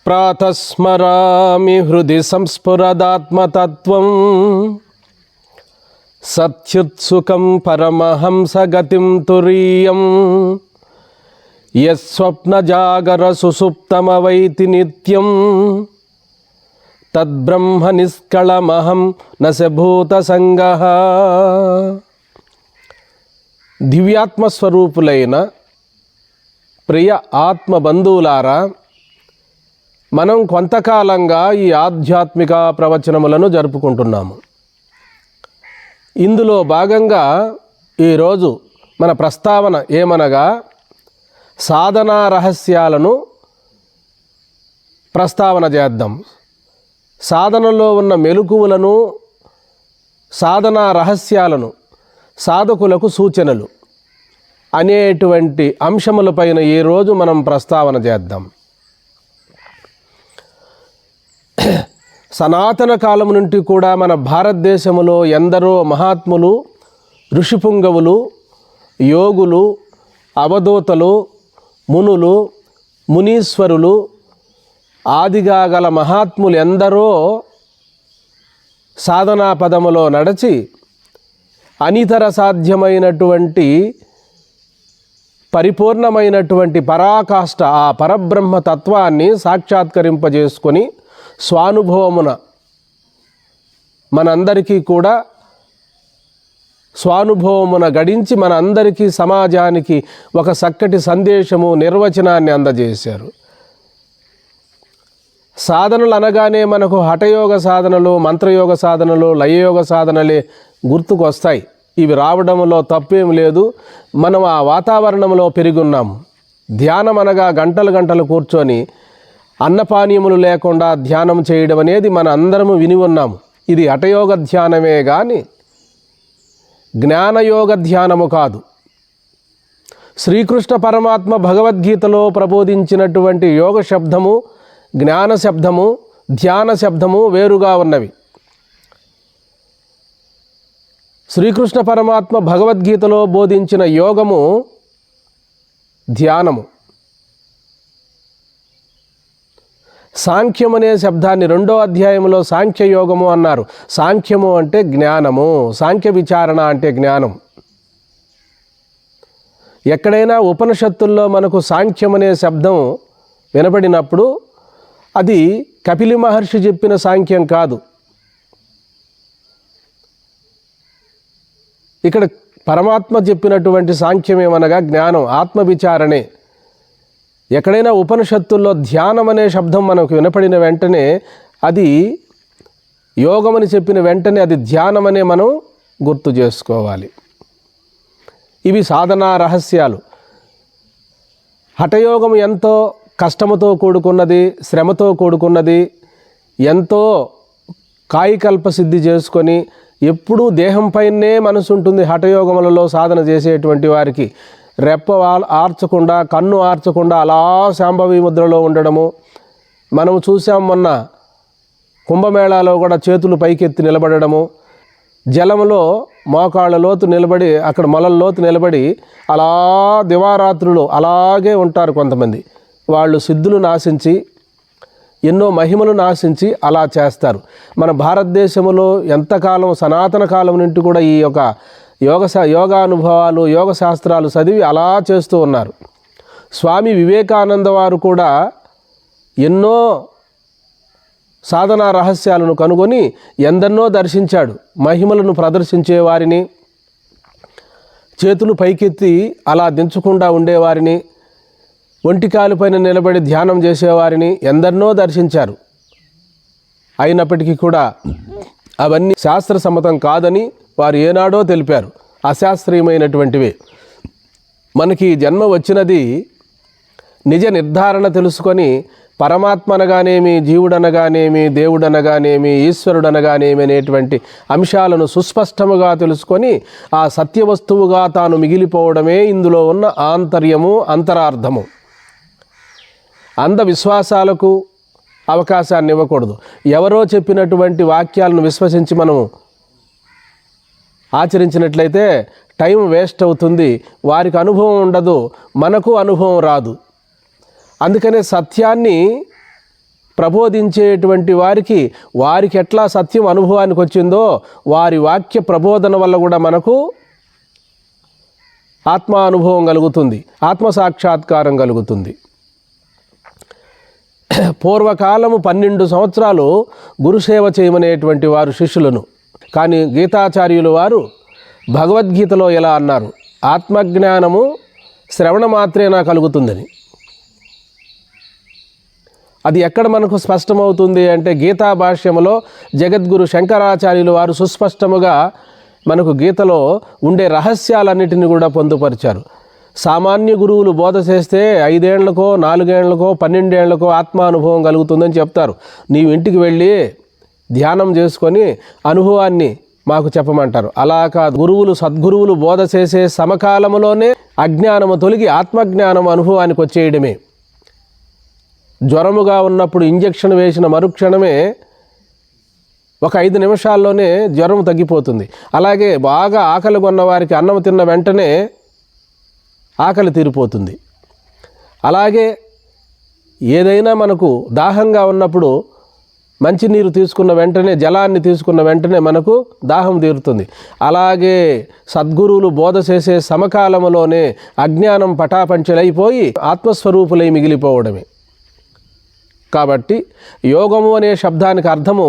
ప్రాతస్మరామి హృది సంస్ఫురదాత్మతత్వం సత్యుత్సుకం పరమహంసగతిం తురీయం యస్వప్నజాగర సుసుప్తమవైతి నిత్యం తద్బ్రహ్మ నిష్కళమహం నశభూతసంగః. దివ్యాత్మస్వరూపులైన ప్రియ ఆత్మబంధువులారా, మనం కొంతకాలంగా ఈ ఆధ్యాత్మిక ప్రవచనములను జరుపుకుంటున్నాము. ఇందులో భాగంగా ఈరోజు మన ప్రస్తావన ఏమనగా సాధనా రహస్యాలను ప్రస్తావన చేద్దాం. సాధనలో ఉన్న మెలకువలను, సాధనా రహస్యాలను, సాధకులకు సూచనలు అనేటువంటి అంశములపైన ఈరోజు మనం ప్రస్తావన చేద్దాం. సనాతన కాలం నుండి కూడా మన భారతదేశంలో ఎందరో మహాత్ములు, ఋషిపుంగవులు, యోగులు, అవధూతలు, మునులు, మునీశ్వరులు, ఆదిగా గల మహాత్ములు ఎందరో సాధనా పదములో నడచి అనితర సాధ్యమైనటువంటి పరిపూర్ణమైనటువంటి పరాకాష్ఠ ఆ పరబ్రహ్మ తత్వాన్ని సాక్షాత్కరింపజేసుకొని స్వానుభవమున మనందరికీ కూడా స్వానుభవమున గడించి మన అందరికీ సమాజానికి ఒక చక్కటి సందేశము, నిర్వచనాన్ని అందజేశారు. సాధనలు అనగానే మనకు హఠయోగ సాధనలు, మంత్రయోగ సాధనలు, లయయోగ సాధనలే గుర్తుకొస్తాయి. ఇవి రావడంలో తప్పేం లేదు. మనం ఆ వాతావరణంలో పెరుగున్నాము. ధ్యానం అనగా గంటలు గంటలు కూర్చొని అన్నపానీయములు లేకుండా ధ్యానం చేయడం అనేది మన అందరము విని ఉన్నాము. ఇది హఠయోగ ధ్యానమే కానీ జ్ఞానయోగ ధ్యానము కాదు. శ్రీకృష్ణ పరమాత్మ భగవద్గీతలో ప్రబోధించినటువంటి యోగ శబ్దము, జ్ఞాన శబ్దము, ధ్యాన శబ్దము వేరుగా ఉన్నవి. శ్రీకృష్ణ పరమాత్మ భగవద్గీతలో బోధించిన యోగము ధ్యానము. సాంఖ్యం అనే శబ్దాన్ని 2వ అధ్యాయంలో సాంఖ్యయోగము అన్నారు. సాంఖ్యము అంటే జ్ఞానము, సాంఖ్య విచారణ అంటే జ్ఞానం. ఎక్కడైనా ఉపనిషత్తుల్లో మనకు సాంఖ్యం అనే శబ్దం వినపడినప్పుడు అది కపిలి మహర్షి చెప్పిన సాంఖ్యం కాదు. ఇక్కడ పరమాత్మ చెప్పినటువంటి సాంఖ్యం ఏమనగా జ్ఞానం, ఆత్మవిచారణే. ఎక్కడైనా ఉపనిషత్తుల్లో ధ్యానం అనే శబ్దం మనకు వినపడిన వెంటనే అది యోగమని చెప్పిన వెంటనే అది ధ్యానమనే మనం గుర్తు చేసుకోవాలి. ఇవి సాధనా రహస్యాలు. హఠయోగం ఎంతో కష్టముతో కూడుకున్నది, శ్రమతో కూడుకున్నది. ఎంతో కాయకల్ప సిద్ధి చేసుకొని ఎప్పుడూ దేహంపైనే మనసు ఉంటుంది. హఠయోగములలో సాధన చేసేటువంటి వారికి రెప్ప ఆర్చకుండా, కన్ను ఆర్చకుండా అలా శాంభవి ముద్రలో ఉండడము మనం చూసాం. మొన్న కుంభమేళాలో కూడా చేతులు పైకెత్తి నిలబడము, జలంలో మోకాళ్ళ లోతు నిలబడి, అక్కడ మొలల లోతు నిలబడి అలా దివారాత్రులు అలాగే ఉంటారు కొంతమంది. వాళ్ళు సిద్ధులు నాశించి, ఎన్నో మహిమలు నాశించి అలా చేస్తారు. మన భారతదేశంలో ఎంతకాలం, సనాతన కాలం నుండి కూడా ఈ యొక్క యోగానుభవాలు, యోగ శాస్త్రాలు చదివి అలా చేస్తూ ఉన్నారు. స్వామి వివేకానంద వారు కూడా ఎన్నో సాధనా రహస్యాలను కనుగొని ఎందరినో దర్శించాడు. మహిమలను ప్రదర్శించే వారిని, చేతులు పైకెత్తి అలా దించకుండా ఉండేవారిని, ఒంటికాలుపైన నిలబడి ధ్యానం చేసేవారిని ఎందరినో దర్శించారు. అయినప్పటికీ కూడా అవన్నీ శాస్త్ర సమ్మతం కాదని వారు ఏనాడో తెలిపారు. అశాస్త్రీయమైనటువంటివే. మనకి జన్మ వచ్చినది నిజ నిర్ధారణ తెలుసుకొని పరమాత్మ అనగానేమి, జీవుడనగానేమి, దేవుడనగానేమి, ఈశ్వరుడనగానేమి అనేటువంటి అంశాలను సుస్పష్టముగా తెలుసుకొని ఆ సత్యవస్తువుగా తాను మిగిలిపోవడమే ఇందులో ఉన్న ఆంతర్యము, అంతరార్థము. అంధవిశ్వాసాలకు అవకాశాన్ని ఇవ్వకూడదు. ఎవరో చెప్పినటువంటి వాక్యాలను విశ్వసించి మనము ఆచరించినట్లయితే టైం వేస్ట్ అవుతుంది, వారికి అనుభవం ఉండదు, మనకు అనుభవం రాదు. అందుకనే సత్యాన్ని ప్రబోధించేటువంటి వారికి ఎట్లా సత్యం అనుభవానికి వచ్చిందో వారి వాక్య ప్రబోధన వల్ల కూడా మనకు ఆత్మానుభవం కలుగుతుంది, ఆత్మసాక్షాత్కారం కలుగుతుంది. పూర్వకాలము 12 సంవత్సరాలు గురుసేవ చేయమనేటువంటి వారు శిష్యులను. కానీ గీతాచార్యులు వారు భగవద్గీతలో ఎలా అన్నారు? ఆత్మజ్ఞానము శ్రవణ మాత్రేనా కలుగుతుందని. అది ఎక్కడ మనకు స్పష్టమవుతుంది అంటే గీతా భాష్యములో జగద్గురు శంకరాచార్యులు వారు సుస్పష్టముగా మనకు గీతలో ఉండే రహస్యాలన్నిటిని కూడా పొందుపరిచారు. సామాన్య గురువులు బోధ చేస్తే 5 ఏళ్లకో 4 ఏళ్లకో 12 ఏళ్లకో ఆత్మానుభవం కలుగుతుందని చెప్తారు. నీవు ఇంటికి వెళ్ళి ధ్యానం చేసుకొని అనుభవాన్ని మాకు చెప్పమంటారు. అలా కాదు, సద్గురువులు బోధ చేసే సమకాలములోనే అజ్ఞానము తొలగి ఆత్మజ్ఞానం అనుభవానికి వచ్చేయడమే. జ్వరముగా ఉన్నప్పుడు ఇంజెక్షన్ వేసిన మరుక్షణమే ఒక 5 నిమిషాల్లోనే జ్వరం తగ్గిపోతుంది. అలాగే బాగా ఆకలి కొన్న వారికి అన్నం తిన్న వెంటనే ఆకలి తీరిపోతుంది. అలాగే ఏదైనా మనకు దాహంగా ఉన్నప్పుడు మంచినీరు తీసుకున్న వెంటనే, జలాన్ని తీసుకున్న వెంటనే మనకు దాహం తీరుతుంది. అలాగే సద్గురువులు బోధ చేసే సమకాలములోనే అజ్ఞానం పటాపంచలైపోయి ఆత్మస్వరూపులై మిగిలిపోవడమే. కాబట్టి యోగము అనే శబ్దానికి అర్థము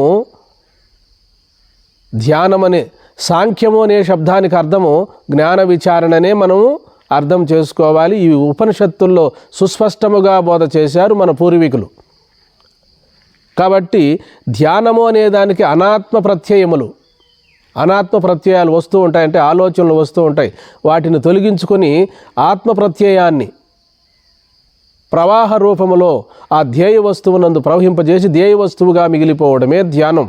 ధ్యానమనే, సాంఖ్యము అనే శబ్దానికి అర్థము జ్ఞాన విచారణనే మనము అర్థం చేసుకోవాలి. ఈ ఉపనిషత్తుల్లో సుస్పష్టముగా బోధ చేశారు మన పూర్వీకులు. కాబట్టి ధ్యానము అనే దానికి అనాత్మ ప్రత్యయాలు వస్తూ ఉంటాయి, అంటే ఆలోచనలు వస్తూ ఉంటాయి. వాటిని తొలగించుకొని ఆత్మ ప్రత్యయాన్ని ప్రవాహ రూపములో ఆ ధ్యేయ వస్తువునందు ప్రవహింపజేసి ధ్యేయ వస్తువుగా మిగిలిపోవడమే ధ్యానం.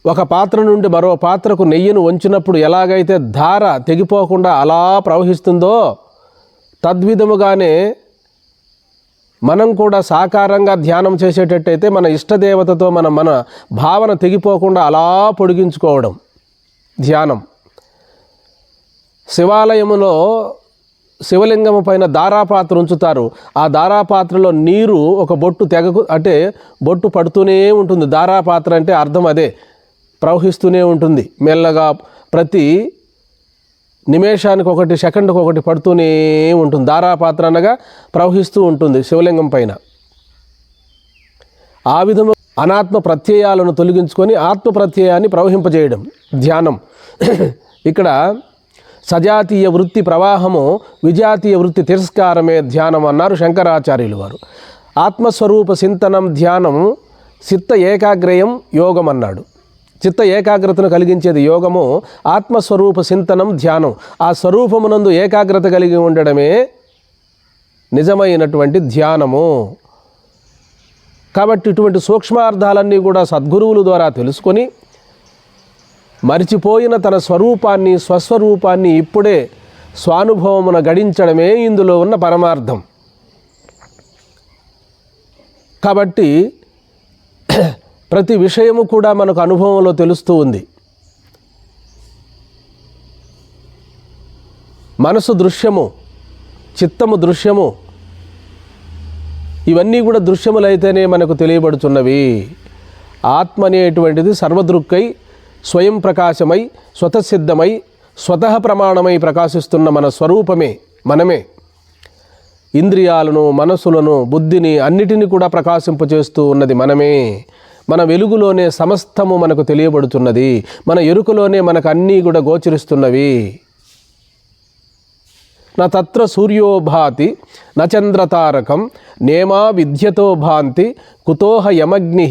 ఒక పాత్ర నుండి మరో పాత్రకు నెయ్యిని వంచినప్పుడు ఎలాగైతే ధార తెగిపోకుండా అలా ప్రవహిస్తుందో తద్విధముగానే మనం కూడా సాకారంగా ధ్యానం చేసేటట్టయితే మన ఇష్టదేవతతో మన భావన తెగిపోకుండా అలా పొడిగించుకోవడం ధ్యానం. శివాలయములో శివలింగము పైన దారాపాత్ర ఉంచుతారు. ఆ దారాపాత్రలో నీరు ఒక బొట్టు పడుతూనే ఉంటుంది. దారాపాత్ర అంటే అర్థం అదే, ప్రవహిస్తూనే ఉంటుంది మెల్లగా. ప్రతి నిమేషానికి ఒకటి, సెకండ్కి ఒకటి పడుతూనే ఉంటుంది. దారాపాత్ర అనగా ప్రవహిస్తూ ఉంటుంది శివలింగం పైన. ఆ విధంగా అనాత్మ ప్రత్యయాలను తొలగించుకొని ఆత్మ ప్రత్యయాన్ని ప్రవహింపజేయడం ధ్యానం. ఇక్కడ సజాతీయ వృత్తి ప్రవాహము, విజాతీయ వృత్తి తిరస్కారమే ధ్యానం అన్నారు శంకరాచార్యులు వారు. ఆత్మస్వరూప చింతనం ధ్యానం, చిత్త ఏకాగ్రయం యోగం అన్నాడు. చిత్త ఏకాగ్రతను కలిగించేది యోగము, ఆత్మస్వరూప చింతనం ధ్యానం. ఆ స్వరూపమునందు ఏకాగ్రత కలిగి ఉండడమే నిజమైనటువంటి ధ్యానము. కాబట్టి ఇటువంటి సూక్ష్మార్థాలన్నీ కూడా సద్గురువుల ద్వారా తెలుసుకొని మరిచిపోయిన తన స్వరూపాన్ని, స్వస్వరూపాన్ని ఇప్పుడే స్వానుభవమున గడించడమే ఇందులో ఉన్న పరమార్థం. కాబట్టి ప్రతి విషయము కూడా మనకు అనుభవంలో తెలుస్తూ ఉంది. మనసు దృశ్యము, చిత్తము దృశ్యము, ఇవన్నీ కూడా దృశ్యములైతేనే మనకు తెలియబడుతున్నవి. ఆత్మ అనేటువంటిది సర్వదృక్కై, స్వయం ప్రకాశమై, స్వతసిద్ధమై, స్వతః ప్రమాణమై ప్రకాశిస్తున్న మన స్వరూపమే మనమే. ఇంద్రియాలను, మనసులను, బుద్ధిని అన్నిటినీ కూడా ప్రకాశింపచేస్తూ ఉన్నది మనమే. మన వెలుగులోనే సమస్తము మనకు తెలియబడుతున్నది. మన ఎరుకలోనే మనకు అన్నీ కూడా గోచరిస్తున్నవి. న తత్ర సూర్యో భాతి న చంద్రతారకం నేమా విద్యతో భాంతి కుతోహ యమగ్ని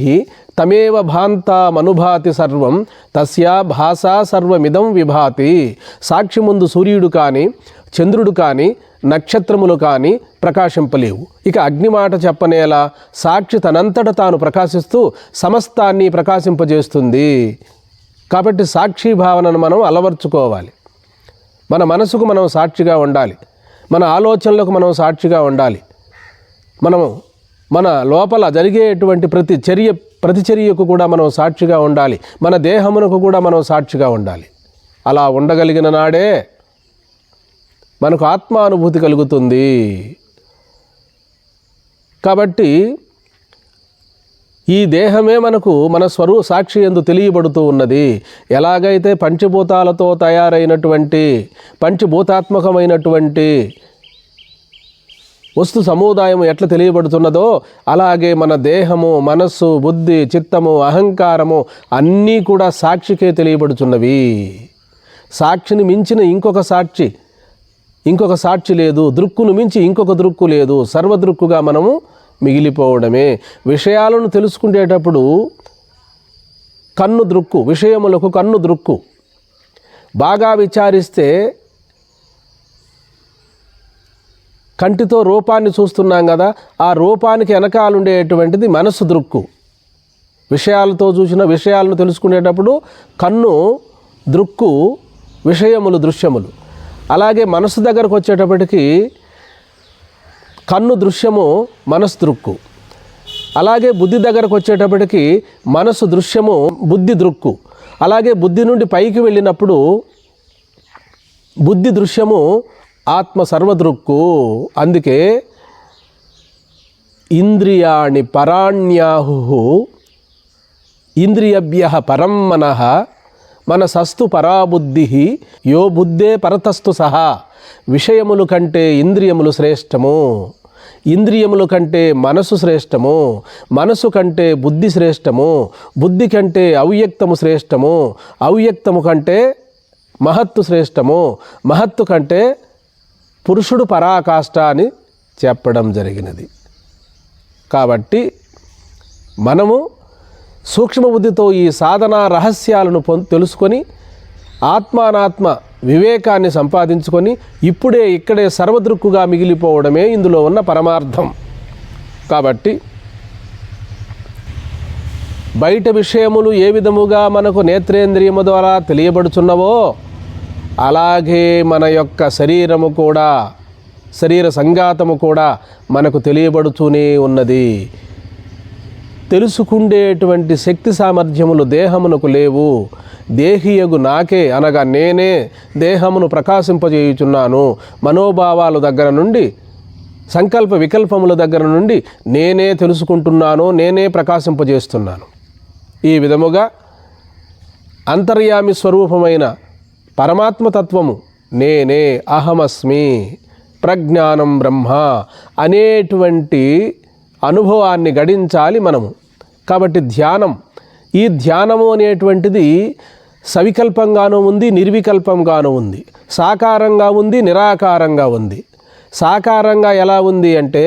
తమేవ భాంతామనుభాతి సర్వం తస్యా భాసా సర్వమిదం విభాతి. సాక్షి ముందు సూర్యుడు కానీ, చంద్రుడు కానీ, నక్షత్రములు కానీ ప్రకాశింపలేవు. ఇక అగ్ని మాట చెప్పనేలా, సాక్షి తనంతట తాను ప్రకాశిస్తూ సమస్తాన్ని ప్రకాశింపజేస్తుంది. కాబట్టి సాక్షి భావనను మనం అలవర్చుకోవాలి. మన మనసుకు మనం సాక్షిగా ఉండాలి, మన ఆలోచనలకు మనం సాక్షిగా ఉండాలి. మనము మన లోపల జరిగేటువంటి ప్రతి చర్య ప్రతిచర్యకు కూడా మనం సాక్షిగా ఉండాలి, మన దేహమునకు కూడా మనం సాక్షిగా ఉండాలి. అలా ఉండగలిగిన నాడే మనకు ఆత్మానుభూతి కలుగుతుంది. కాబట్టి ఈ దేహమే మనకు మన సాక్షి యందు తెలియబడుతూ ఉన్నది. ఎలాగైతే పంచభూతాలతో తయారైనటువంటి పంచభూతాత్మకమైనటువంటి వస్తు సముదాయం ఎట్లా తెలియబడుతున్నదో అలాగే మన దేహము, మనస్సు, బుద్ధి, చిత్తము, అహంకారము అన్నీ కూడా సాక్షికే తెలియబడుతున్నవి. సాక్షిని మించిన ఇంకొక సాక్షి లేదు, దృక్కును మించి ఇంకొక దృక్కు లేదు. సర్వదృక్కుగా మనము మిగిలిపోవడమే. విషయాలను తెలుసుకునేటప్పుడు కన్ను దృక్కు, విషయములకు కన్ను దృక్కు. బాగా విచారిస్తే కంటితో రూపాన్ని చూస్తున్నాం కదా, ఆ రూపానికి వెనకాలుండేటువంటిది మనస్సు దృక్కు. విషయాలతో చూసిన విషయాలను తెలుసుకునేటప్పుడు కన్ను దృక్కు, విషయములు దృశ్యములు. అలాగే మనస్సు దగ్గరకు వచ్చేటప్పటికి కన్ను దృశ్యము, మనస్సు దృక్కు. అలాగే బుద్ధి దగ్గరకు వచ్చేటప్పటికి మనస్సు దృశ్యము, బుద్ధి దృక్కు. అలాగే బుద్ధి నుండి పైకి వెళ్ళినప్పుడు బుద్ధి దృశ్యము, ఆత్మ సర్వదృక్కు. అందుకే ఇంద్రియాణి పరాణ్యాహు ఇంద్రియభ్యః పరం మనః మనసస్తు పరాబుద్ధి యో బుద్ధే పరతస్తు సహా. విషయముల కంటే ఇంద్రియములు శ్రేష్టము, ఇంద్రియముల కంటే మనసు శ్రేష్టము, మనసు కంటే బుద్ధి శ్రేష్టము, బుద్ధి కంటే అవ్యక్తము శ్రేష్టము, అవ్యక్తము కంటే మహత్తు శ్రేష్టము, మహత్తు కంటే పురుషుడు పరాకాష్ట అని చెప్పడం జరిగినది. కాబట్టి మనము సూక్ష్మబుద్ధితో ఈ సాధనా రహస్యాలను తెలుసుకొని ఆత్మానాత్మ వివేకాన్ని సంపాదించుకొని ఇక్కడే సర్వదృక్కుగా మిగిలిపోవడమే ఇందులో ఉన్న పరమార్థం. కాబట్టి బయట విషయములు ఏ విధముగా మనకు నేత్రేంద్రియము ద్వారా తెలియబడుచున్నవో అలాగే మన యొక్క శరీరము కూడా, శరీర సంఘాతము కూడా మనకు తెలియబడుతూనే ఉన్నది. తెలుసుకుండేటువంటి శక్తి సామర్థ్యములు దేహమునకు లేవు. దేహియగు నాకే అనగా నేనే దేహమును ప్రకాశింపజేయుచున్నాను. మనోభావాల దగ్గర నుండి, సంకల్ప వికల్పముల దగ్గర నుండి నేనే తెలుసుకుంటున్నాను, నేనే ప్రకాశింపజేస్తున్నాను. ఈ విధముగా అంతర్యామి స్వరూపమైన పరమాత్మతత్వము నేనే, అహమస్మి, ప్రజ్ఞానం బ్రహ్మ అనేటువంటి అనుభవాన్ని గడించాలి మనము. కాబట్టి ఈ ధ్యానము అనేటువంటిది సవికల్పంగానూ ఉంది, నిర్వికల్పంగానూ ఉంది, సాకారంగా ఉంది, నిరాకారంగా ఉంది. సాకారంగా ఎలా ఉంది అంటే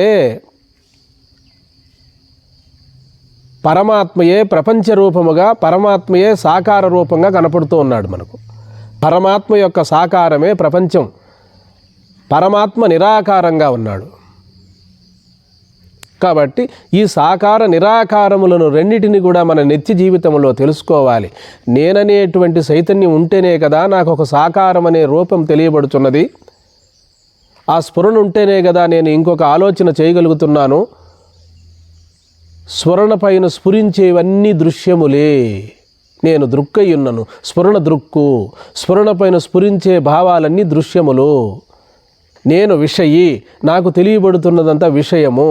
పరమాత్మయే ప్రపంచ రూపముగా, పరమాత్మయే సాకార రూపంగా కనపడుతూ ఉన్నాడు మనకు. పరమాత్మ యొక్క సాకారమే ప్రపంచం, పరమాత్మ నిరాకారంగా ఉన్నాడు. కాబట్టి ఈ సాకార నిరాకారములను రెండిటిని కూడా మన నిత్య జీవితంలో తెలుసుకోవాలి. నేననేటువంటి చైతన్యం ఉంటేనే కదా నాకు ఒక సాకారం అనే రూపం తెలియబడుతున్నది. ఆ స్ఫురణ ఉంటేనే కదా నేను ఇంకొక ఆలోచన చేయగలుగుతున్నాను. స్ఫురణ పైన స్ఫురించేవన్నీ దృశ్యములే. నేను దృక్కయ్యున్నను, స్ఫురణ దృక్కు. స్ఫురణ పైన స్ఫురించే భావాలన్నీ దృశ్యములు. నేను విషయి, నాకు తెలియబడుతున్నదంతా విషయము.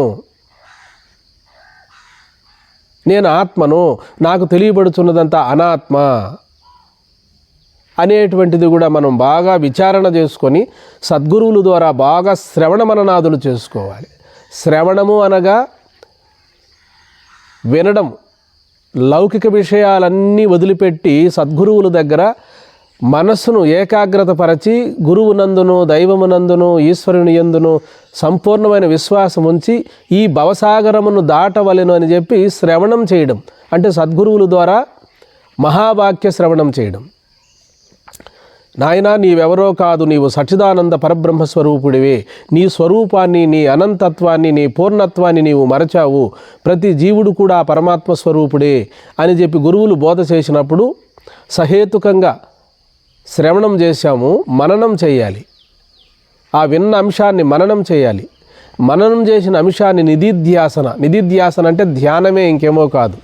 నేను ఆత్మను, నాకు తెలియబడుతున్నదంతా అనాత్మ అనేటువంటిది కూడా మనం బాగా విచారణ చేసుకొని సద్గురువుల ద్వారా బాగా శ్రవణ మననాదులు చేసుకోవాలి. శ్రవణము అనగా వినడం. లౌకిక విషయాలన్నీ వదిలిపెట్టి సద్గురువుల దగ్గర మనస్సును ఏకాగ్రతపరచి గురువునందును, దైవమునందును, ఈశ్వరుని యందును సంపూర్ణమైన విశ్వాసం ఉంచి ఈ భవసాగరమును దాటవలెను అని చెప్పి శ్రవణం చేయడం, అంటే సద్గురువుల ద్వారా మహావాక్య శ్రవణం చేయడం. నాయనా, నీవెవరో కాదు, నీవు సచ్చిదానంద పరబ్రహ్మస్వరూపుడివే. నీ స్వరూపాన్ని, నీ అనంతత్వాన్ని, నీ పూర్ణత్వాన్ని నీవు మరచావు. ప్రతి జీవుడు కూడా పరమాత్మ స్వరూపుడే అని చెప్పి గురువులు బోధ చేసినప్పుడు సహేతుకంగా శ్రవణం చేశాము. మననం చేయాలి. ఆ విన్న అంశాన్ని మననం చేయాలి. మననం చేసిన అంశాన్ని నిధిధ్యాసన అంటే ధ్యానమే, ఇంకేమో కాదు.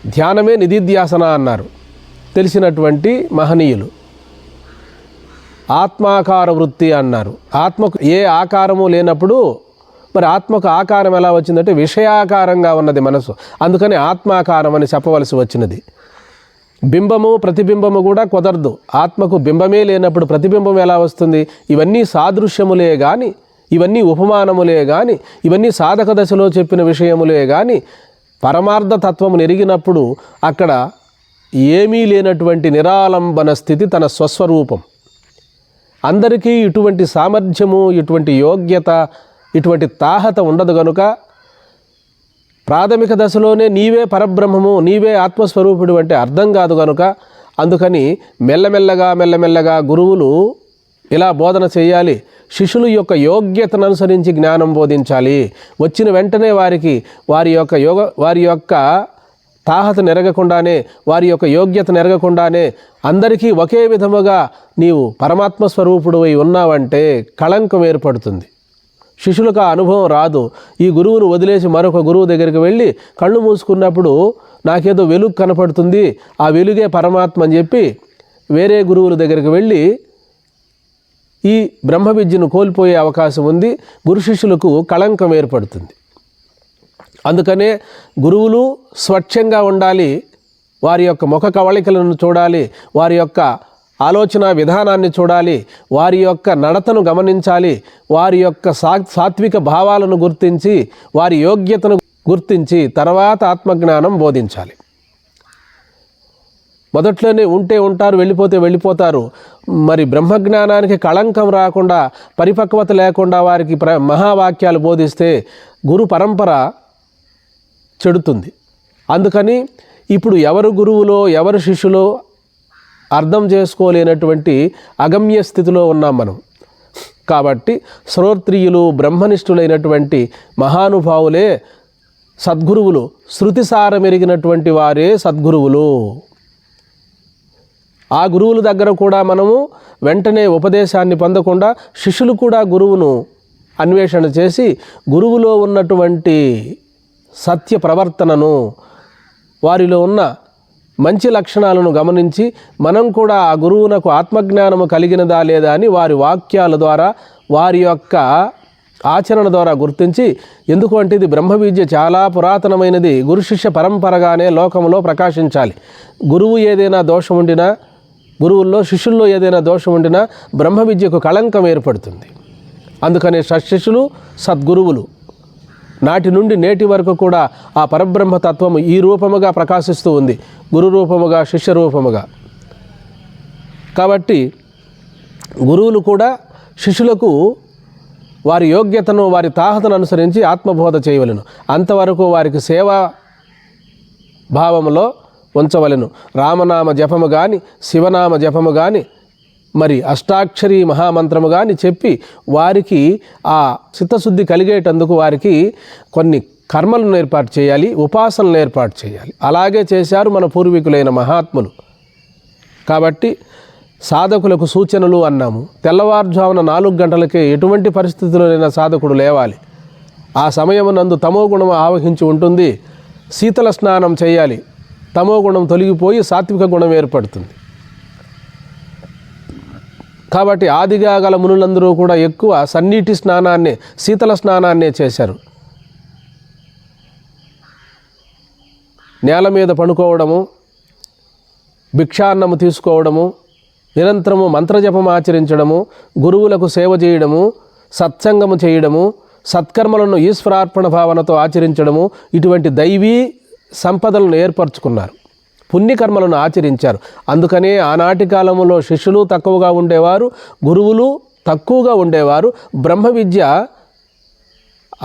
ధ్యానమే నిధిధ్యాసన అన్నారు తెలిసినటువంటి మహనీయులు. ఆత్మాకార వృత్తి అన్నారు. ఆత్మకు ఏ ఆకారము లేనప్పుడు మరి ఆత్మకు ఆకారం ఎలా వచ్చిందంటే విషయాకారంగా ఉన్నది మనసు, అందుకని ఆత్మాకారం అని చెప్పవలసి వచ్చినది. బింబము ప్రతిబింబము కూడా కుదరదు. ఆత్మకు బింబమే లేనప్పుడు ప్రతిబింబం ఎలా వస్తుంది? ఇవన్నీ సాదృశ్యములే కానీ, ఇవన్నీ ఉపమానములే కానీ, ఇవన్నీ సాధక దశలో చెప్పిన విషయములే కానీ పరమార్థ తత్వము ఎరిగినప్పుడు అక్కడ ఏమీ లేనటువంటి నిరాలంబన స్థితి తన స్వస్వరూపం. అందరికీ ఇటువంటి సామర్థ్యము, ఇటువంటి యోగ్యత, ఇటువంటి తాహత ఉండదు కనుక ప్రాథమిక దశలోనే నీవే పరబ్రహ్మము, నీవే ఆత్మస్వరూపుడు అంటే అర్థం కాదు కనుక అందుకని మెల్లమెల్లగా గురువులు ఇలా బోధన చేయాలి. శిష్యుల యొక్క యోగ్యతను అనుసరించి జ్ఞానం బోధించాలి. వచ్చిన వెంటనే వారి యొక్క తాహత నెరగకుండానే, వారి యొక్క యోగ్యత నెరగకుండానే అందరికీ ఒకే విధముగా నీవు పరమాత్మ స్వరూపుడు అయి ఉన్నావంటే కళంకం ఏర్పడుతుంది. శిష్యులకు ఆ అనుభవం రాదు. ఈ గురువును వదిలేసి మరొక గురువు దగ్గరికి వెళ్ళి కళ్ళు మూసుకున్నప్పుడు నాకేదో వెలుగు కనపడుతుంది, ఆ వెలుగే పరమాత్మ అని చెప్పి వేరే గురువుల దగ్గరికి వెళ్ళి ఈ బ్రహ్మ విద్యను కోల్పోయే అవకాశం ఉంది. గురు శిష్యులకు కళంకం ఏర్పడుతుంది. అందుకనే గురువులు స్వచ్ఛంగా ఉండాలి. వారి యొక్క ముఖ కవళికలను చూడాలి, వారి యొక్క ఆలోచన విధానాన్ని చూడాలి, వారి యొక్క నడతను గమనించాలి, వారి యొక్క సాత్విక భావాలను గుర్తించి వారి యోగ్యతను గుర్తించి తర్వాత ఆత్మజ్ఞానం బోధించాలి. మొదట్లోనే ఉంటే ఉంటారు, వెళ్ళిపోతే వెళ్ళిపోతారు. మరి బ్రహ్మజ్ఞానానికి కళంకం రాకుండా, పరిపక్వత లేకుండా వారికి మహావాక్యాలు బోధిస్తే గురు పరంపర చెడుతుంది. అందుకని ఇప్పుడు ఎవరు గురువులో ఎవరు శిష్యులో అర్థం చేసుకోలేనటువంటి అగమ్య స్థితిలో ఉన్నాం మనం. కాబట్టి శ్రోత్రియులు బ్రహ్మనిష్ఠులైనటువంటి మహానుభావులే సద్గురువులు, శృతిసారమెరిగినటువంటి వారే సద్గురువులు. ఆ గురువుల దగ్గర కూడా మనము వెంటనే ఉపదేశాన్ని పొందకుండా శిష్యులు కూడా గురువును అన్వేషణ చేసి గురువులో ఉన్నటువంటి సత్య ప్రవర్తనను, వారిలో ఉన్న మంచి లక్షణాలను గమనించి మనం కూడా ఆ గురువునకు ఆత్మజ్ఞానము కలిగినదా లేదా అని వారి వాక్యాల ద్వారా, వారి యొక్క ఆచరణ ద్వారా గుర్తించి, ఎందుకు అంటే ఇది బ్రహ్మ విద్య చాలా పురాతనమైనది, గురు శిష్య పరంపరగానే లోకంలో ప్రకాశించాలి. గురువు ఏదైనా దోషం ఉండినా, గురువుల్లో శిష్యుల్లో ఏదైనా దోషం ఉండినా బ్రహ్మ విద్యకు కళంకం ఏర్పడుతుంది. అందుకనే సత్శిష్యులు సద్గురువులు నాటి నుండి నేటి వరకు కూడా ఆ పరబ్రహ్మ తత్వము ఈ రూపముగా ప్రకాశిస్తూ ఉంది, గురు రూపముగా, శిష్య రూపముగా. కాబట్టి గురువులు కూడా శిష్యులకు వారి యోగ్యతను, వారి తాహతను అనుసరించి ఆత్మబోధ చేయవలెను. అంతవరకు వారికి సేవా భావములో ఉంచవలెను. రామనామ జపము కానీ, శివనామ జపము కానీ, మరి అష్టాక్షరి మహామంత్రము కానీ చెప్పి వారికి ఆ చిత్తశుద్ధి కలిగేటందుకు వారికి కొన్ని కర్మలను ఏర్పాటు చేయాలి, ఉపాసనలు ఏర్పాటు చేయాలి. అలాగే చేశారు మన పూర్వీకులైన మహాత్ములు. కాబట్టి సాధకులకు సూచనలు అన్నాము. తెల్లవారుజామున 4 గంటలకే ఎటువంటి పరిస్థితుల్లోనైనా సాధకుడు లేవాలి. ఆ సమయమునందు తమోగుణం ఆవహించి ఉంటుంది. శీతల స్నానం చేయాలి. తమోగుణం తొలగిపోయి సాత్విక గుణం ఏర్పడుతుంది. కాబట్టి ఆదిగా గల మునులందరూ కూడా ఎక్కువ సన్నీటి స్నానాన్నే, శీతల స్నానాన్నే చేశారు. నేల మీద పడుకోవడము, భిక్షాన్నము తీసుకోవడము, నిరంతరము మంత్రజపం ఆచరించడము, గురువులకు సేవ చేయడము, సత్సంగము చేయడము, సత్కర్మలను ఈశ్వరార్పణ భావనతో ఆచరించడము, ఇటువంటి దైవీ సంపదలను ఏర్పరచుకున్నారు. పుణ్యకర్మలను ఆచరించారు. అందుకనే ఆనాటి కాలంలో శిష్యులు తక్కువగా ఉండేవారు, గురువులు తక్కువగా ఉండేవారు. బ్రహ్మ విద్య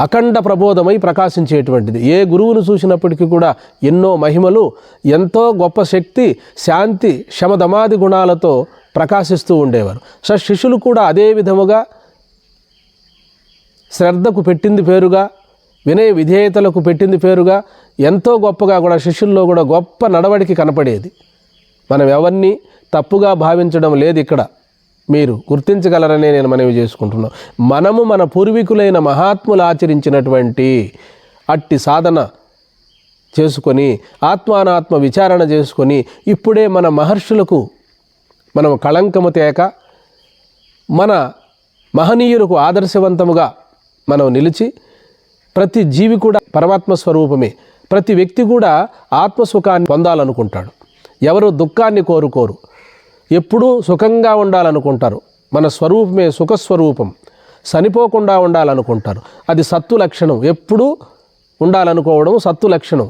అఖండ ప్రబోధమై ప్రకాశించేటువంటిది. ఏ గురువును చూసినప్పటికీ కూడా ఎన్నో మహిమలు, ఎంతో గొప్ప శక్తి, శాంతి, శమదమాది గుణాలతో ప్రకాశిస్తూ ఉండేవారు. శిష్యులు కూడా అదే విధముగా శ్రద్ధకు పెట్టింది పేరుగా, వినయ విధేయతలకు పెట్టింది పేరుగా, ఎంతో గొప్పగా కూడా శిష్యుల్లో కూడా గొప్ప నడవడికి కనపడేది. మనం ఎవరిని తప్పుగా భావించడం లేదు. ఇక్కడ మీరు గుర్తించగలరనే నేను మనవి చేసుకుంటున్నాను. మనము మన పూర్వీకులైన మహాత్ములు ఆచరించినటువంటి అట్టి సాధన చేసుకొని ఆత్మానాత్మ విచారణ చేసుకొని ఇప్పుడే మన మహర్షులకు మనం కళంకము తేక మన మహనీయులకు ఆదర్శవంతముగా మనం నిలిచి ప్రతి జీవి కూడా పరమాత్మ స్వరూపమే. ప్రతి వ్యక్తి కూడా ఆత్మసుఖాన్ని పొందాలనుకుంటాడు. ఎవరు దుఃఖాన్ని కోరుకోరు, ఎప్పుడూ సుఖంగా ఉండాలనుకుంటారు. మన స్వరూపమే సుఖస్వరూపం. చనిపోకుండా ఉండాలనుకుంటారు. అది సత్తు లక్షణం. ఎప్పుడూ ఉండాలనుకోవడం సత్తు లక్షణం.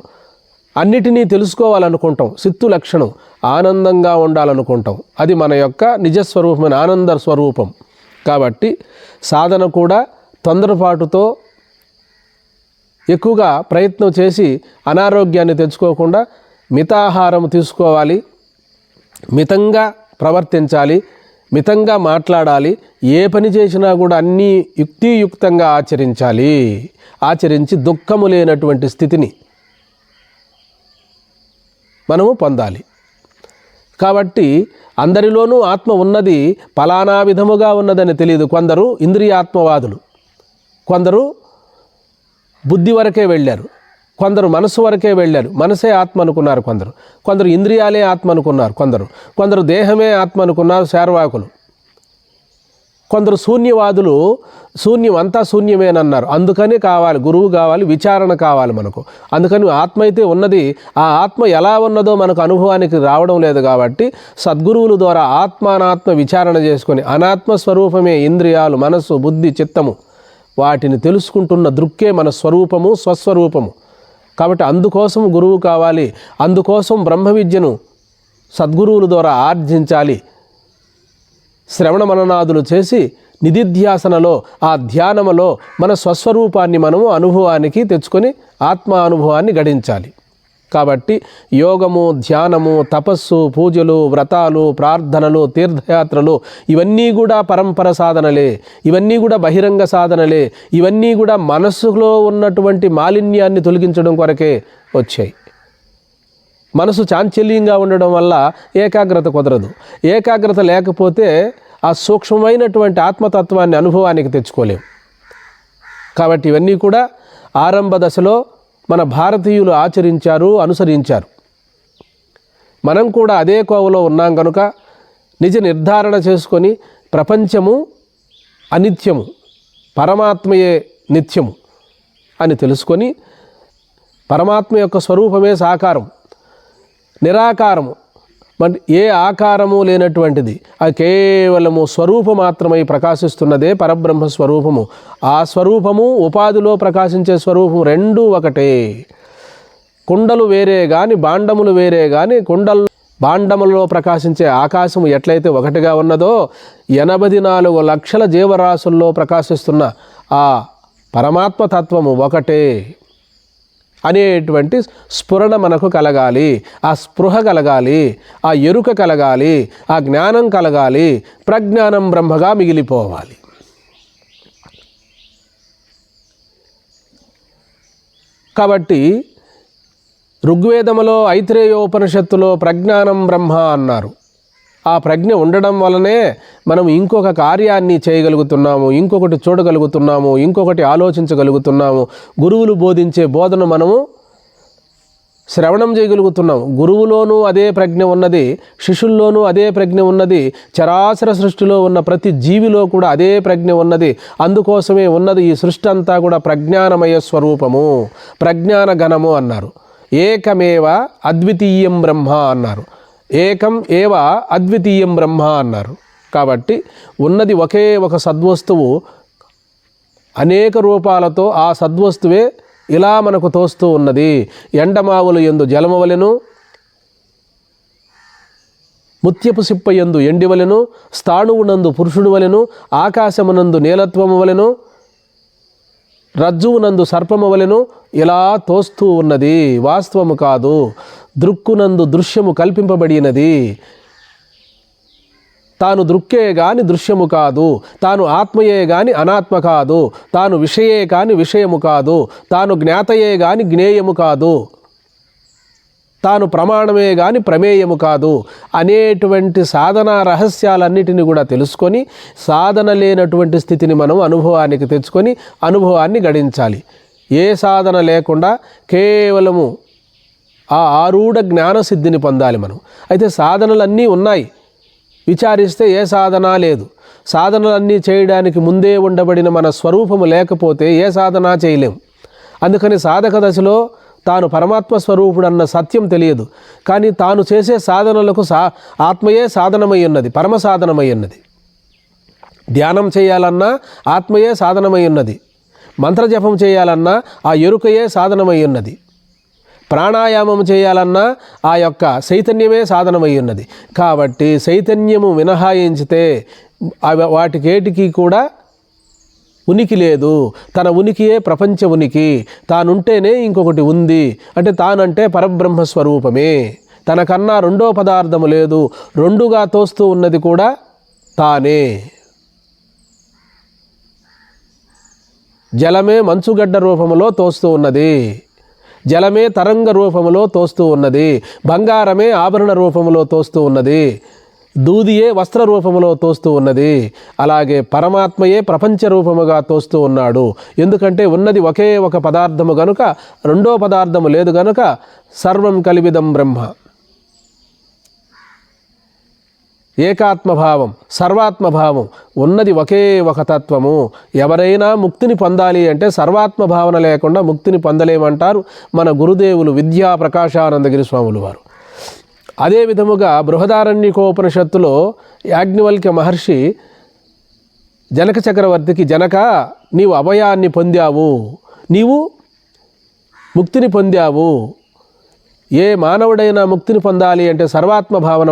అన్నిటినీ తెలుసుకోవాలనుకుంటాం సిత్తు లక్షణం. ఆనందంగా ఉండాలనుకుంటాం. అది మన యొక్క నిజస్వరూపమైన ఆనంద స్వరూపం. కాబట్టి సాధన కూడా తొందరపాటుతో ఎక్కువగా ప్రయత్నం చేసి అనారోగ్యాన్ని తెచ్చుకోకుండా మితాహారం తీసుకోవాలి, మితంగా ప్రవర్తించాలి, మితంగా మాట్లాడాలి. ఏ పని చేసినా కూడా అన్నీ యుక్తియుక్తంగా ఆచరించాలి. ఆచరించి దుఃఖము లేనటువంటి స్థితిని మనము పొందాలి. కాబట్టి అందరిలోనూ ఆత్మ ఉన్నది, ఫలానా విధముగా ఉన్నదని తెలియదు. కొందరు ఇంద్రియాత్మవాదులు, కొందరు బుద్ధి వరకే వెళ్ళారు, కొందరు మనసు వరకే వెళ్ళారు. మనసే ఆత్మ అనుకున్నారు కొందరు ఇంద్రియాలే ఆత్మ అనుకున్నారు కొందరు దేహమే ఆత్మ అనుకున్నారు శార్వాకులు. కొందరు శూన్యవాదులు శూన్యం అంతా శూన్యమేనన్నారు. అందుకని కావాలి గురువు కావాలి, విచారణ కావాలి మనకు. అందుకని ఆత్మ అయితే ఉన్నది, ఆ ఆత్మ ఎలా ఉన్నదో మనకు అనుభవానికి రావడం లేదు. కాబట్టి సద్గురువుల ద్వారా ఆత్మానాత్మ విచారణ చేసుకొని అనాత్మ స్వరూపమే ఇంద్రియాలు, మనస్సు, బుద్ధి, చిత్తము, వాటిని తెలుసుకుంటున్న దృక్కే మన స్వరూపము, స్వస్వరూపము. కాబట్టి అందుకోసం గురువు కావాలి. అందుకోసం బ్రహ్మ విద్యను సద్గురువుల ద్వారా ఆర్జించాలి. శ్రవణ మననాదులు చేసి నిధిధ్యాసనలో, ఆ ధ్యానములో మన స్వస్వరూపాన్ని మనము అనుభవానికి తెచ్చుకొని ఆత్మ అనుభవాన్ని గడించాలి. కాబట్టి యోగము, ధ్యానము, తపస్సు, పూజలు, వ్రతాలు, ప్రార్థనలు, తీర్థయాత్రలు ఇవన్నీ కూడా పరంపర సాధనలే. ఇవన్నీ కూడా బహిరంగ సాధనలే. ఇవన్నీ కూడా మనస్సులో ఉన్నటువంటి మాలిన్యాన్ని తొలగించడం కొరకే వచ్చాయి. మనసు చాంచల్యంగా ఉండడం వల్ల ఏకాగ్రత కుదరదు. ఏకాగ్రత లేకపోతే ఆ సూక్ష్మమైనటువంటి ఆత్మతత్వాన్ని అనుభవానికి తెచ్చుకోలేం. కాబట్టి ఇవన్నీ కూడా ఆరంభ దశలో మన భారతీయులు ఆచరించారు, అనుసరించారు. మనం కూడా అదే కోవలో ఉన్నాం కనుక నిజ నిర్ధారణ చేసుకొని ప్రపంచము అనిత్యము, పరమాత్మయే నిత్యము అని తెలుసుకొని పరమాత్మ యొక్క స్వరూపమే సాకారం, నిరాకారము, మరి ఏ ఆకారము లేనటువంటిది, అది కేవలము స్వరూపం మాత్రమై ప్రకాశిస్తున్నదే పరబ్రహ్మ స్వరూపము. ఆ స్వరూపము ఉపాధిలో ప్రకాశించే స్వరూపము రెండూ ఒకటే. కుండలు వేరే కానీ భాండములు వేరే కానీ భాండములలో ప్రకాశించే ఆకాశము ఎట్లయితే ఒకటిగా ఉన్నదో 84 లక్షల జీవరాశుల్లో ప్రకాశిస్తున్న ఆ పరమాత్మ తత్వము ఒకటే అనేటువంటి స్ఫురణ మనకు కలగాలి. ఆ స్పృహ కలగాలి, ఆ ఎరుక కలగాలి, ఆ జ్ఞానం కలగాలి. ప్రజ్ఞానం బ్రహ్మగా మిగిలిపోవాలి. కాబట్టి ఋగ్వేదములో ఐత్రేయోపనిషత్తులో ప్రజ్ఞానం బ్రహ్మ అన్నారు. ఆ ప్రజ్ఞ ఉండడం వలనే మనం ఇంకొక కార్యాన్ని చేయగలుగుతున్నాము, ఇంకొకటి చూడగలుగుతున్నాము, ఇంకొకటి ఆలోచించగలుగుతున్నాము. గురువులు బోధించే బోధన మనము శ్రవణం చేయగలుగుతున్నాము. గురువులోనూ అదే ప్రజ్ఞ ఉన్నది, శిష్యుల్లోనూ అదే ప్రజ్ఞ ఉన్నది, చరాచర సృష్టిలో ఉన్న ప్రతి జీవిలో కూడా అదే ప్రజ్ఞ ఉన్నది. అందుకోసమే ఉన్నది ఈ సృష్టి అంతా కూడా ప్రజ్ఞానమయ స్వరూపము, ప్రజ్ఞాన గణము అన్నారు. ఏకమేవ అద్వితీయం బ్రహ్మ అన్నారు. ఏకం ఏవ అద్వితీయం బ్రహ్మ అన్నారు. కాబట్టి ఉన్నది ఒకే ఒక సద్వస్తువు, అనేక రూపాలతో ఆ సద్వస్తువే ఇలా మనకు తోస్తూ ఉన్నది. ఎండమావులు యందు జలమవలెను, ముత్యపు సిప్ప యందు ఎండివలెను, స్థాణువునందు పురుషుడు వలెను, ఆకాశమునందు నీలత్వము వలెను, రజ్జువునందు సర్పము వలెను ఇలా తోస్తూ ఉన్నది. వాస్తవము కాదు. దృక్కునందు దృశ్యము కల్పింపబడినది. తాను దృక్కే గాని దృశ్యము కాదు, తాను ఆత్మయే గాని అనాత్మ కాదు, తాను విషయే కాని విషయము కాదు, తాను జ్ఞాతయే గాని జ్ఞేయము కాదు, తాను ప్రమాణమే గాని ప్రమేయము కాదు అనేటువంటి సాధనా రహస్యాలన్నిటిని కూడా తెలుసుకొని సాధన లేనటువంటి స్థితిని మనం అనుభవానికి తెచ్చుకొని అనుభవాన్ని గడించాలి. ఏ సాధన లేకుండా కేవలము ఆ ఆరూఢ జ్ఞానసిద్ధిని పొందాలి మనం. అయితే సాధనలన్నీ ఉన్నాయి, విచారిస్తే ఏ సాధన లేదు. సాధనలన్నీ చేయడానికి ముందే ఉండబడిన మన స్వరూపము లేకపోతే ఏ సాధన చేయలేం. అందుకని సాధక దశలో తాను పరమాత్మ స్వరూపుడన్న సత్యం తెలియదు. కానీ తాను చేసే సాధనలకు ఆత్మయే సాధనమై ఉన్నది, పరమ సాధనమై ఉన్నది. ధ్యానం చేయాలన్నా ఆత్మయే సాధనమై ఉన్నది, మంత్రజపం చేయాలన్నా ఆ ఎరుకయే సాధనమై ఉన్నది, ప్రాణాయామం చేయాలన్నా ఆ యొక్క చైతన్యమే సాధనమై ఉన్నది. కాబట్టి చైతన్యము మినహాయించితే వాటికేటికి కూడా ఉనికి లేదు. తన ఉనికియే ప్రపంచ ఉనికి. తానుంటేనే ఇంకొకటి ఉంది అంటే తానంటే పరబ్రహ్మ స్వరూపమే. తనకన్నా రెండో పదార్థము లేదు. రెండుగా తోస్తూ ఉన్నది కూడా తానే. జలమే మంచుగడ్డ రూపములో తోస్తూ ఉన్నది, జలమే తరంగ రూపములో తోస్తూ ఉన్నది, బంగారమే ఆభరణ రూపములో తోస్తూ ఉన్నది, దూదియే వస్త్ర రూపములో తోస్తూ ఉన్నది. అలాగే పరమాత్మయే ప్రపంచ రూపముగా తోస్తూ ఉన్నాడు. ఎందుకంటే ఉన్నది ఒకే ఒక పదార్థము గనుక, రెండో పదార్థము లేదు గనుక సర్వం కలివిదం బ్రహ్మ. ఏకాత్మభావం, సర్వాత్మభావం, ఉన్నది ఒకే ఒక తత్వము. ఎవరైనా ముక్తిని పొందాలి అంటే సర్వాత్మ భావన లేకుండా ముక్తిని పొందలేమంటారు మన గురుదేవులు విద్యా ప్రకాశానందగిరి స్వాములు వారు. అదే విధముగా బృహదారణ్యకోపనిషత్తులో యాజ్ఞవల్క్య మహర్షి జనక చక్రవర్తికి, జనక నీవు అభయాన్ని పొందావు, నీవు ముక్తిని పొందావు. ఏ మానవుడైనా ముక్తిని పొందాలి అంటే సర్వాత్మ భావన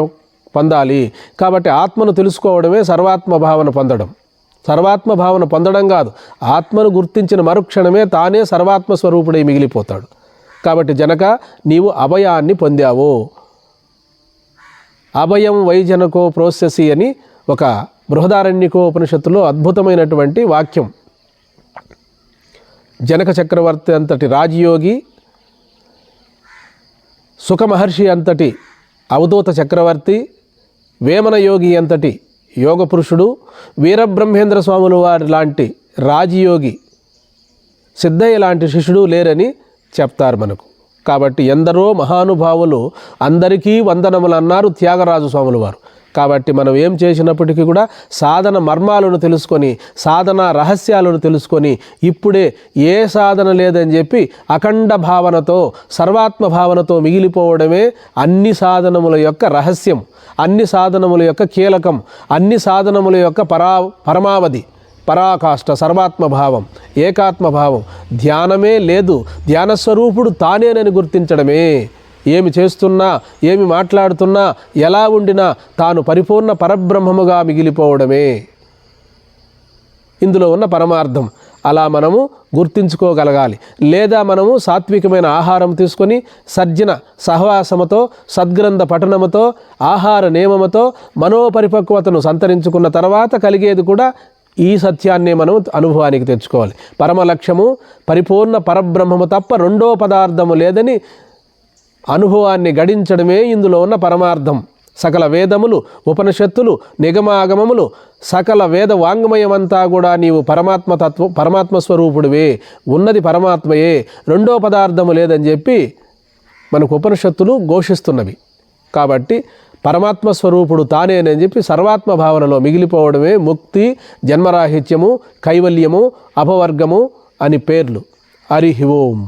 పొందాలి. కాబట్టి ఆత్మను తెలుసుకోవడమే సర్వాత్మ భావన పొందడం. సర్వాత్మ భావన పొందడం కాదు, ఆత్మను గుర్తించిన మరుక్షణమే తానే సర్వాత్మ స్వరూపుడై మిగిలిపోతాడు. కాబట్టి జనక నీవు అభయాన్ని పొందావు. అభయం వైజనకో ప్రోసెసి అని ఒక బృహదారణ్యకోపనిషత్తులో అద్భుతమైనటువంటి వాక్యం. జనక చక్రవర్తి అంతటి రాజయోగి, సుఖమహర్షి అంతటి అవధూత చక్రవర్తి, వేమన యోగి అంతటి యోగ పురుషుడు, వీరబ్రహ్మేంద్ర స్వాములు వారి లాంటి రాజయోగి, సిద్ధయ్య లాంటి శిష్యుడు లేరని చెప్తారు మనకు. కాబట్టి ఎందరో మహానుభావులు అందరికీ వందనములు అన్నారు త్యాగరాజు స్వాములు వారు. కాబట్టి మనం ఏం చేసినప్పటికీ కూడా సాధన మర్మాలను తెలుసుకొని, సాధన రహస్యాలను తెలుసుకొని, ఇప్పుడే ఏ సాధన లేదని చెప్పి అఖండ భావనతో, సర్వాత్మ భావనతో మిగిలిపోవడమే అన్ని సాధనముల యొక్క రహస్యం, అన్ని సాధనముల యొక్క కీలకం, అన్ని సాధనముల యొక్క పరమావధి, పరాకాష్ఠ, సర్వాత్మభావం, ఏకాత్మభావం. ధ్యానమే లేదు, ధ్యానస్వరూపుడు తానేనని గుర్తించడమే. ఏమి చేస్తున్నా, ఏమి మాట్లాడుతున్నా, ఎలా ఉండినా తాను పరిపూర్ణ పరబ్రహ్మముగా మిగిలిపోవడమే ఇందులో ఉన్న పరమార్థం. అలా మనము గుర్తించుకోగలగాలి. లేదా మనము సాత్వికమైన ఆహారం తీసుకొని సజ్జన సహవాసముతో, సద్గ్రంథ పఠనముతో, ఆహార నియమముతో మనోపరిపక్వతను సంతరించుకున్న తర్వాత కలిగేది కూడా ఈ సత్యాన్నే మనం అనుభవానికి తెచ్చుకోవాలి. పరమ లక్ష్యము పరిపూర్ణ పరబ్రహ్మము తప్ప రెండో పదార్థము లేదని అనుభవాన్ని గడించడమే ఇందులో ఉన్న పరమార్థం. సకల వేదములు, ఉపనిషత్తులు, నిగమాగమములు, సకల వేద వాంగ్మయమంతా కూడా నీవు పరమాత్మ స్వరూపుడివే, ఉన్నది పరమాత్మయే, రెండో పదార్థము లేదని చెప్పి మనకు ఉపనిషత్తులు ఘోషిస్తున్నవి. కాబట్టి పరమాత్మ స్వరూపుడు తానేనని చెప్పి సర్వాత్మ భావనలో మిగిలిపోవడమే ముక్తి, జన్మరాహిత్యము, కైవల్యము, అపవర్గము అని పేర్లు. హరి ఓం.